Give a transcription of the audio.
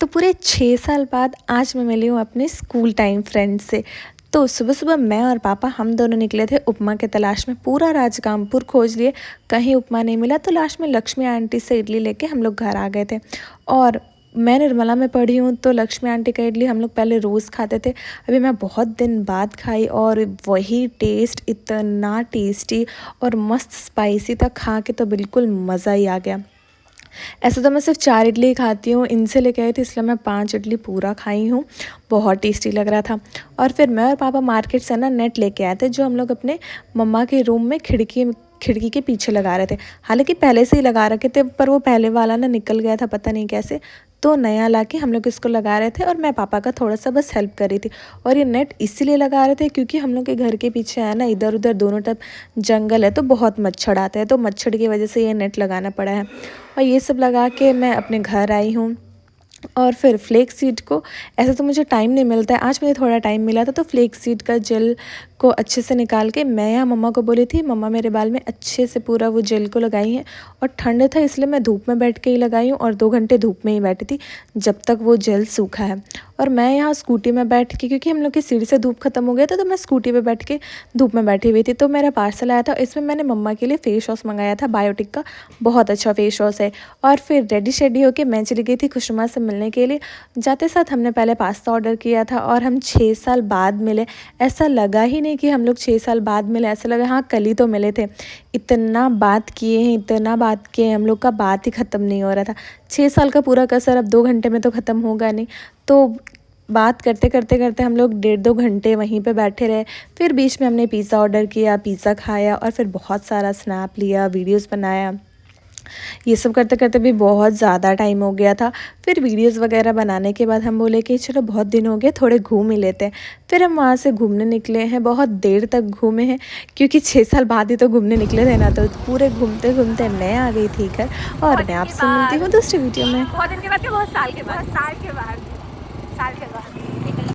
तो पूरे 6 साल बाद आज मैं मिली हूँ अपने स्कूल टाइम फ्रेंड से। तो सुबह-सुबह मैं और पापा हम दोनों निकले थे उपमा के तलाश में, पूरा राजगामपुर खोज लिए, कहीं उपमा नहीं मिला तो लास्ट में लक्ष्मी आंटी से इडली लेके हम लोग घर आ गए थे। और मैं निर्मला में पढ़ी हूँ तो लक्ष्मी आंटी का इडली हम लोग पहले रोज़ खाते थे। अभी मैं बहुत दिन बाद खाई और वही टेस्ट इतना टेस्टी और मस्त स्पाइसी था, खा के तो बिल्कुल मज़ा ही आ गया। ऐसे तो मैं सिर्फ 4 इडली ही खाती हूँ, इनसे लेके आई थी इसलिए मैं 5 इडली पूरा खाई हूँ। बहुत टेस्टी लग रहा था। और फिर मैं और पापा मार्केट से ना नेट लेके आए थे, जो हम लोग अपने मम्मा के रूम में खिड़की के पीछे लगा रहे थे। हालाँकि पहले से ही लगा रखे थे, पर वो पहले वाला ना निकल गया था, पता नहीं कैसे। तो नया लाके हम लोग इसको लगा रहे थे और मैं पापा का थोड़ा-सा बस हेल्प कर रही थी। और ये नेट इसीलिए लगा रहे थे क्योंकि हम लोग के घर के पीछे है ना, इधर-उधर दोनों तरफ जंगल है, तो बहुत मच्छर आते हैं, तो मच्छर की वजह से ये नेट लगाना पड़ा है। और ये सब लगा के मैं अपने घर आई हूँ। और फिर फ्लेक्स सीड को, ऐसे तो मुझे टाइम नहीं मिलता है, आज मुझे थोड़ा टाइम मिला था, तो फ्लेक्स सीड का जेल को अच्छे से निकाल के मैं यहाँ मम्मा को बोली थी, मम्मा मेरे बाल में अच्छे से पूरा वो जेल को लगाई है। और ठंड था इसलिए मैं धूप में बैठ के ही लगाई हूँ और 2 घंटे धूप में ही बैठी थी जब तक वो जेल सूखा है। और मैं यहाँ स्कूटी में बैठ के, क्योंकि हम लोग की सीढ़ी से धूप खत्म हो गया था, तो मैं स्कूटी पे बैठ के धूप में बैठी हुई थी। तो मेरा पार्सल आया था, इसमें मैंने मम्मा के लिए फेस वॉश मंगाया था, बायोटिक का, बहुत अच्छा फेस वॉश है। और फिर रेडी शेडी होके मैं चली गई थी खुशनुमा से मिलने के लिए। जाते साथ हमने पहले पास्ता ऑर्डर किया था और हम 6 साल बाद मिले। ऐसा लगा ही नहीं कि हम लोग 6 साल बाद मिले, ऐसा लगा हाँ कल ही तो मिले थे। इतना बात किए हैं, इतना बात किए हैं, हम लोग का बात ही ख़त्म नहीं हो रहा था। 6 साल का पूरा कसर अब 2 घंटे में तो ख़त्म होगा नहीं। तो बात करते करते करते हम लोग 1.5-2 घंटे वहीं पे बैठे रहे। फिर बीच में हमने पिज़्ज़ा ऑर्डर किया, पिज़्ज़ा खाया और फिर बहुत सारा स्नैप लिया, वीडियोस बनाया। ये सब करते करते भी बहुत ज़्यादा टाइम हो गया था। फिर वीडियोस वगैरह बनाने के बाद हम बोले कि चलो बहुत दिन हो गए, थोड़े घूम ही लेते हैं। फिर हम वहाँ से घूमने निकले हैं, बहुत देर तक घूमे हैं क्योंकि 6 साल बाद ही तो घूमने निकले थे ना, तो पूरे घूमते घूमते मैं आ गई थी घर। और मैं आपसे मिलती हूँ दूसरी वीडियो में। बहुत दिन के बाद, बहुत साल के बाद, साल के बाद।